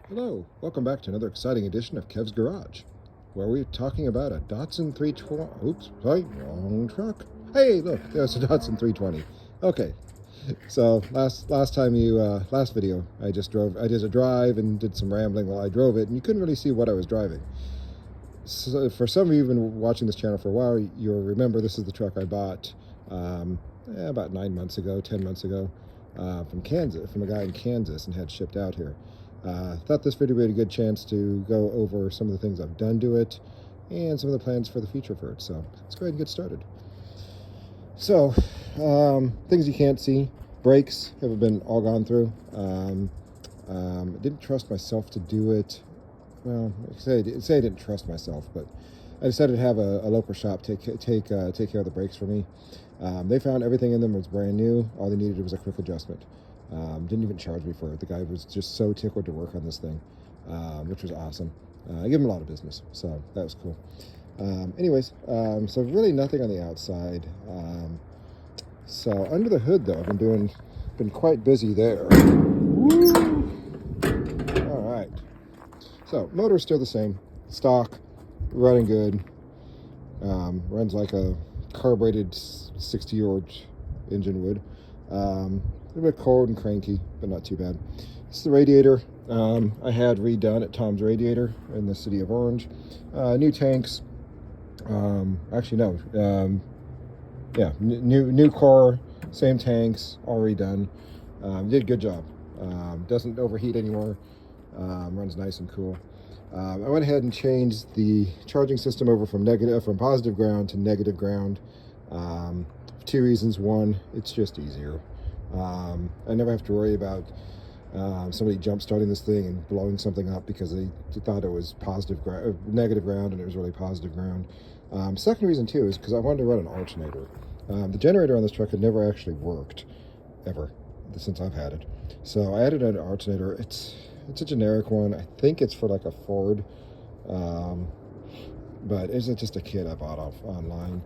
Hello, welcome back to another exciting edition of Kev's Garage, where we're talking about a Datsun 320. Oops, sorry, wrong truck. Hey, look, there's a Datsun 320. Okay, so last video, I did a drive and did some rambling while I drove it, and you couldn't really see what I was driving. So for some of you who've been watching this channel for a while, you'll remember this is the truck I bought about 9 months ago, 10 months ago, from Kansas, from a guy in Kansas, and had shipped out here. Thought this video would be a good chance to go over some of the things I've done to it and some of the plans for the future for it. So let's go ahead and get started. So things you can't see, brakes have been all gone through. I didn't trust myself to do it. Well, say I didn't trust myself, but I decided to have a local shop take care of the brakes for me. They found everything in them was brand new. All they needed was a quick adjustment. Didn't even charge me for it. The guy was just so tickled to work on this thing, which was awesome. I give him a lot of business, so that was cool. So really nothing on the outside. So under the hood, though, I've been quite busy there. Woo! All right. So motor's still the same, stock, running good. Runs like a carbureted 60-year-old engine would. A little bit cold and cranky, but not too bad. This is the radiator I had redone at Tom's Radiator in the city of Orange. New tanks. New car, same tanks, all redone. Did a good job. Doesn't overheat anymore. Runs nice and cool. I went ahead and changed the charging system over from positive ground to negative ground. For two reasons. One, it's just easier. I never have to worry about somebody jump starting this thing and blowing something up because they thought it was negative ground, and it was really positive ground. Second reason too is because I wanted to run an alternator. The generator on this truck had never actually worked ever since I've had it, so I added an alternator. It's a generic one. I think it's for like a Ford, but it's just a kit I bought online.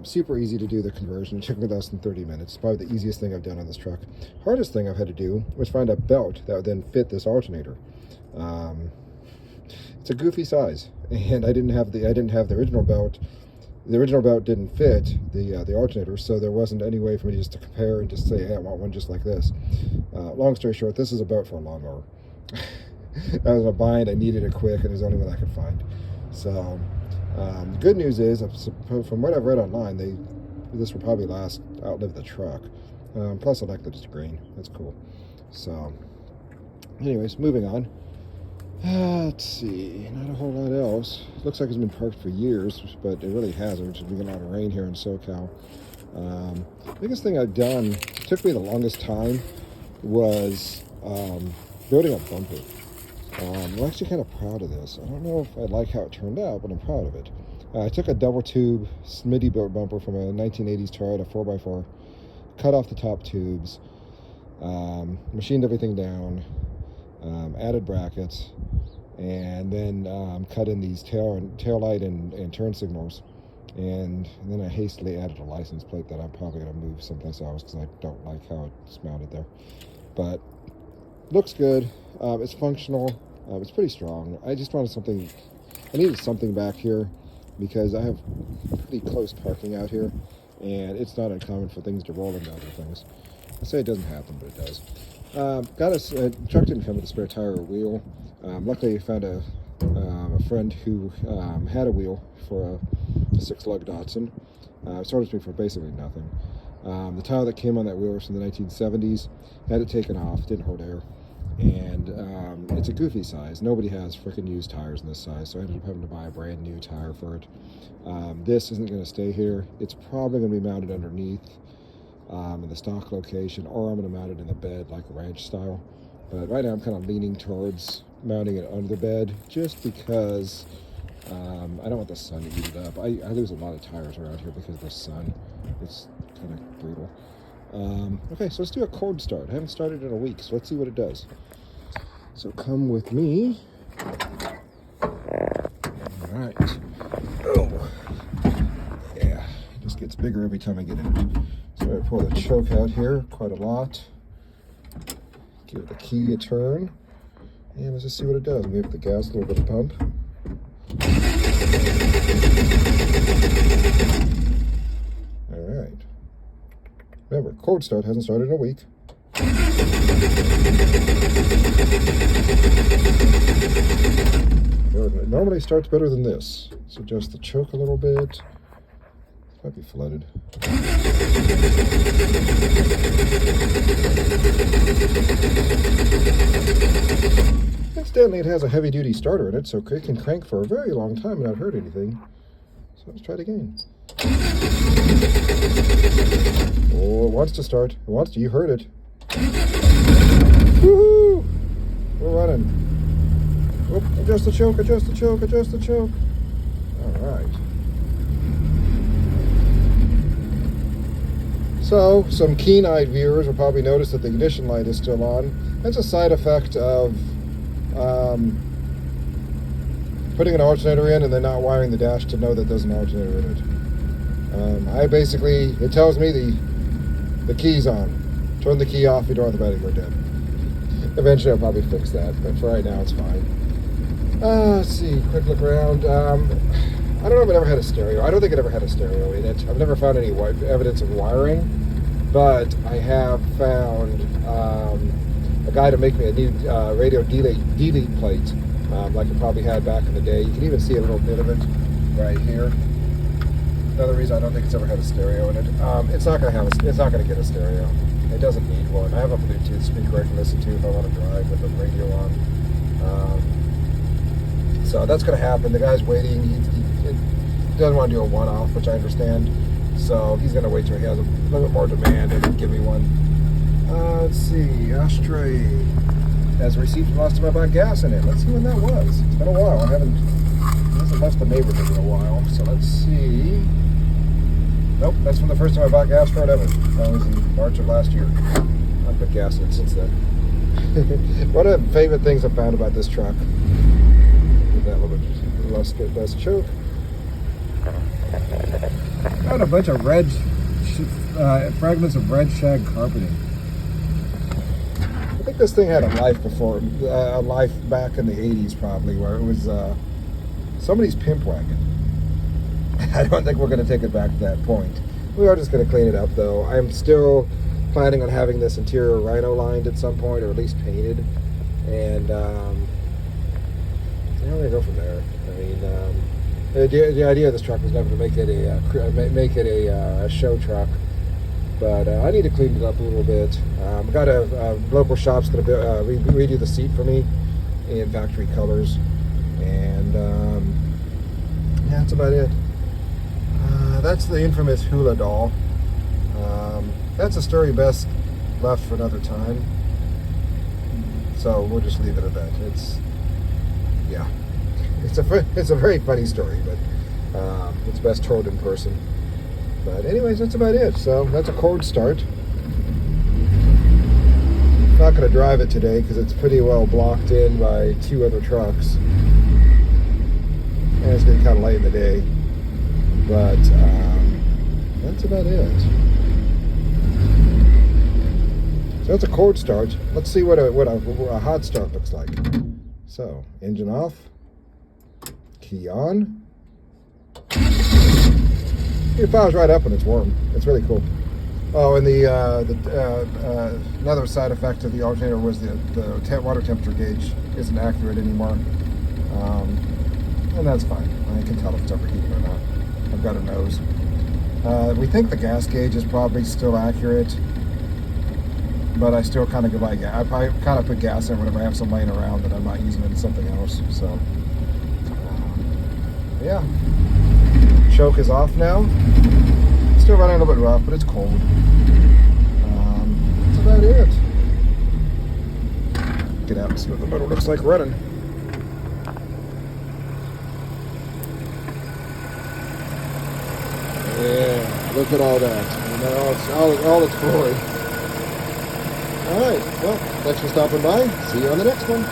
Super easy to do the conversion. It took me less than 30 minutes. Probably the easiest thing I've done on this truck. Hardest thing I've had to do was find a belt that would then fit this alternator. It's a goofy size, and I didn't have the original belt. The original belt didn't fit the alternator, so there wasn't any way for me just to compare and just say, hey, I want one just like this. Long story short, this is a belt for a lawnmower. I was in a bind. I needed it quick, and it was the only one I could find. So the good news is, from what I've read online, this will probably outlive the truck. Plus, I like that it's green. That's cool. So, anyways, moving on. Let's see. Not a whole lot else. Looks like it's been parked for years, but it really hasn't. There's been a lot of rain here in SoCal. Biggest thing I've done, took me the longest time, was building a bumper. I'm actually kind of proud of this. I don't know if I like how it turned out, but I'm proud of it. I took a double tube Smitty built bumper from a 1980s Toyota 4x4, cut off the top tubes, machined everything down, added brackets, and then cut in these tail light and turn signals. And then I hastily added a license plate that I'm probably going to move someplace else because I don't like how it's mounted there. But looks good. It's functional. It's pretty strong. I just wanted something. I needed something back here because I have pretty close parking out here, and it's not uncommon for things to roll into other things. I say it doesn't happen, but it does. Truck didn't come with a spare tire or wheel. Luckily, I found a friend who had a wheel for a 6-lug Datsun. Sold it to me for basically nothing. The tire that came on that wheel was from the 1970s. Had it taken off, didn't hold air, and it's a goofy size. Nobody has freaking used tires in this size, so I ended up having to buy a brand new tire for it. This isn't going to stay here. It's probably going to be mounted underneath in the stock location, or I'm going to mount it in the bed like ranch style. But right now I'm kind of leaning towards mounting it under the bed just because I don't want the sun to eat it up. I lose a lot of tires around here because of the sun. It's kind of brutal. Okay, so let's do a cold start. I haven't started in a week, so let's see what it does. So come with me. All right. Oh, yeah, it just gets bigger every time I get in it. So I pull the choke out here quite a lot. Give the key a turn, And let's just see what it does. We have the gas, a little bit of pump. All right. Remember, cold start hasn't started in a week. It normally starts better than this. So adjust the choke a little bit. Might be flooded. Incidentally, it has a heavy-duty starter in it, so it can crank for a very long time and not hurt anything. So let's try it again. Oh, it wants to start. It wants to. You heard it. Woohoo! We're running. Oop, adjust the choke, adjust the choke, adjust the choke. All right. So, some keen-eyed viewers will probably notice that the ignition light is still on. That's a side effect of putting an alternator in and then not wiring the dash to know that there's an alternator in it. It tells me the key's on. Turn the key off, you don't want the battery to go dead. Eventually I'll probably fix that, but for right now it's fine. Let's see, quick look around. I don't know if it ever had a stereo. I don't think it ever had a stereo in it. I've never found any evidence of wiring, but I have found a guy to make me a new radio delete plate, like it probably had back in the day. You can even see a little bit of it right here. Another reason I don't think it's ever had a stereo in it. It's not going to get a stereo. It doesn't need one. I have a Bluetooth speaker I can listen to if I want to drive with the radio on. So that's going to happen. The guy's waiting. He doesn't want to do a one-off, which I understand. So he's going to wait till he has a little bit more demand and then give me one. Let's see. Ashtray has a receipt from last time I bought gas in it. Let's see when that was. It's been a while. I hasn't left the neighborhood in a while. So let's see. Nope, that's from the first time I bought gas for it ever. That was in March of last year. I've put gas in it since then. One of the favorite things I found about this truck. With that little bit less choke. Got a bunch of red fragments of red shag carpeting. I think this thing had a life before, a life back in the 80s probably, where it was somebody's pimp wagon. I don't think we're going to take it back to that point. We are just going to clean it up though. I'm still planning on having this interior rhino lined at some point, or at least painted. And I'm going to go from there. I mean, the idea of this truck was never to make it a show truck, but I need to clean it up a little bit. I've got a local shop's going to redo the seat for me in factory colors, and yeah, that's about it. That's the infamous hula doll. That's a story best left for another time. So we'll just leave it at that. It's a very funny story, but it's best told in person. But anyways, that's about it. So that's a cold start. I'm not going to drive it today because it's pretty well blocked in by two other trucks. And it's getting kind of late in the day. But that's about it. So that's a cold start. Let's see what a hot start looks like. So, engine off. Key on. It fires right up when it's warm. It's really cool. Oh, and the another side effect of the alternator was the water temperature gauge isn't accurate anymore. And that's fine. I can tell if it's overheating or not. I've got a nose. We think the gas gauge is probably still accurate, but I still kind of go by gas. I kind of put gas in whenever I have some laying around that I'm not using it in something else. So, yeah. Choke is off now. Still running a little bit rough, but it's cold. That's about it. Get out and see what the motor looks like running. Yeah, look at all that. And all its glory. All right, well, thanks for stopping by. See you on the next one.